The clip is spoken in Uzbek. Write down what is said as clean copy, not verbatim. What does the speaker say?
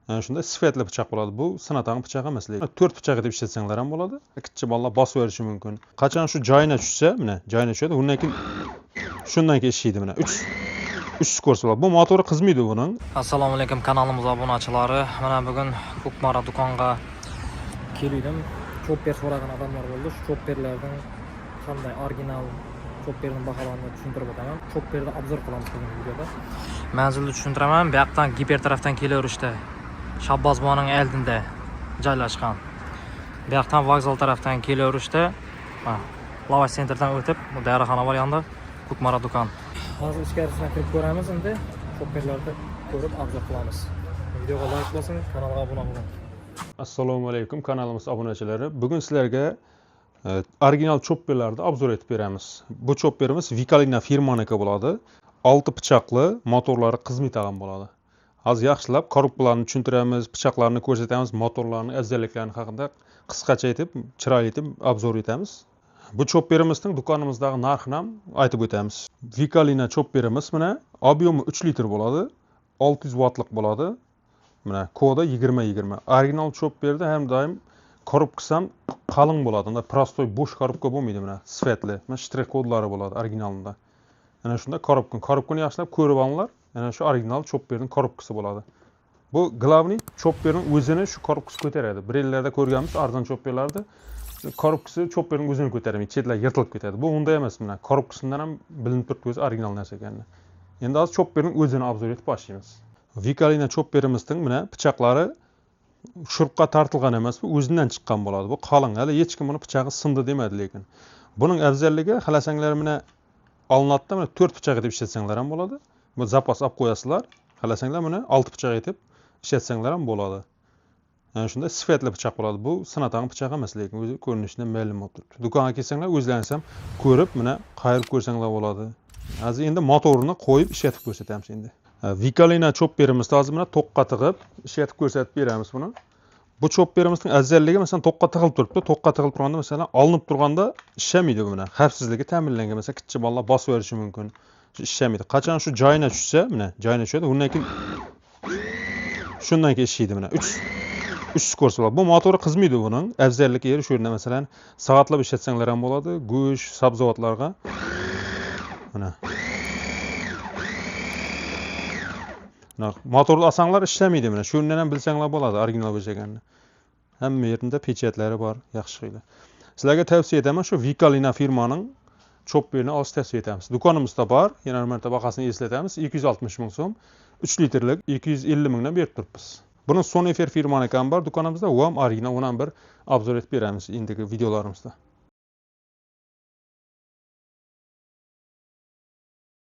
Yani shunda sifatli pichoq bo'ladi. Bu sinatang pichoq emas lekin 4 pichoq deb ishlatsanglar ham bo'ladi. Kichik bolalar bosib verishi mumkin. Qachon shu joyina tushsa, mana joyina tushadi. Undan keyin shundan keyin ishlaydi mana. 3 skors bo'ladi. Bu motori qizmaydi buning. Assalomu alaykum kanalimiz obunachilari. Mana bugun Ko'kmara do'konga keldim. Chopper so'ragan odamlar bo'ldi. Shu chopperlardan qanday original chopperning baholarini tushuntirib o'taman. Chopperni obzor qilamiz bugun videoda. Manzilni tushuntiraman. Bu yoqdan giper tarafdan kelaverishda Shabboz bog'ning oldida joylashgan. Bu yoqdan vokzal tarafdan kelaverishda Lavash centerdan o'tib, bu daraxona bor yonda Ko'kmara do'kon. Hozir ichkarisiga kirib ko'ramiz, endi chopperlarni ko'rib obzor qilamiz. Videoga like bosing, kanalga obuna bo'ling. Assalomu alaykum kanalimiz obunachilari. Bugun sizlarga original chopperlarni obzor etib beramiz. Bu chopperimiz Vikalina firmaniki bo'ladi. 6 pichoqli, motorlari qizmaydigan bo'ladi. Hozir yaxshilab korobkalarni tushuntiramiz, pichoqlarni ko'rsatamiz, motorlarning afzalliklarini haqida qisqacha aytib, chiroyli etib obzor etamiz. Bu chopperimizning do'konimizdagi narxini ham aytib o'tamiz. Vikalina chopperimiz mana ob'yomi 3 litr bo'ladi, 600 wattlik bo'ladi. Mana kodi 2020. Original chopperda ham doim korobkasi ham qalin bo'ladi. Unda prostoy bo'sh korobka bo'lmaydi mana, sifatli. Mana shtrix kodlari bo'ladi originalida. Ana shunda korobkani yaxshilab ko'rib olinglar. Ana shu original chopperning korobkasi bo'ladi. Bu glavniy chopperning o'zini shu korobkasi ko'taradi. Birellarda ko'rganmiz arzon chopperlarda korobkasi chopperning o'zini ko'tarmaydi, chetlar yirtilib ketadi. Bu unday emas mana. Korobkasidan ham bilinib turibdi o'zi original narsa ekanini. Endi hozir chopperning o'zini obzor etib boshlaymiz. Vikalina chopperimizning mana pichoqlari shurupqa tortilgan emas, bu o'zidan chiqqan bo'ladi. Bu qalin. Hali hech kim buni pichog'i sindi demadi lekin. Buning afzalligi xalasanglar mana olinadi, mana 4 pichoq deb ishlatsanglar ham bo'ladi. Bu zapas olib qo'yasizlar. Xalasanglar mana 6 pichoq etib ishlatsanglar ham bo'ladi. Yani shunda sifatli pichoq bo'ladi. Bu sinatang pichoq emas lekin o'zi ko'rinishidan ma'lum bo'lib turibdi. Do'konga kelsanglar o'zlaringiz ham ko'rib, mana qayirib ko'rsanglar bo'ladi. Hozir endi motorini qo'yib ishlatib ko'rsatamiz endi. Vikalina chopperimizni hozir mana to'qqa tig'ib ishlatib ko'rsatib beramiz buni. Bu chopperimizning afzalligi masalan to'qqa tig'ilib turibdi. To'qqa tig'ilib turganda masalan olinib turganda ishlamaydi bu mana. Xavfsizligi ta'minlangan. Masalan kichik bolalar bosib verishi mumkin. Ishlamaydi. Qachon shu joyina tushsa, mana joyina tushadi. Undan keyin shundan keyin ishlaydi mana. 3 skors bo'ladi. Bu motori qizmaydi buning. Afzalligi yeri shu yerda masalan soatlab ishlatsanglar ham bo'ladi. Go'sht, sabzavotlarga. Mana. Motorni olsanglar ishlamaydi mana. Shundan ham bilsanglar bo'ladi original bo'lganini. Hamma yerida pechatlari bor, yaxshi qiladi. Sizlarga tavsiya etaman shu Vikalina firmaning chopperini olishni tavsiya etamiz. Do'konimizda bor. Yana bir marta bahosini eslatamiz. 260 ming so'm, 3 litrlik 250 mingdan berib turibmiz. Buni Sony firmaniki ham bor do'konimizda, u ham original, uni ham bir obzor etib beramiz endigi videolarimizda.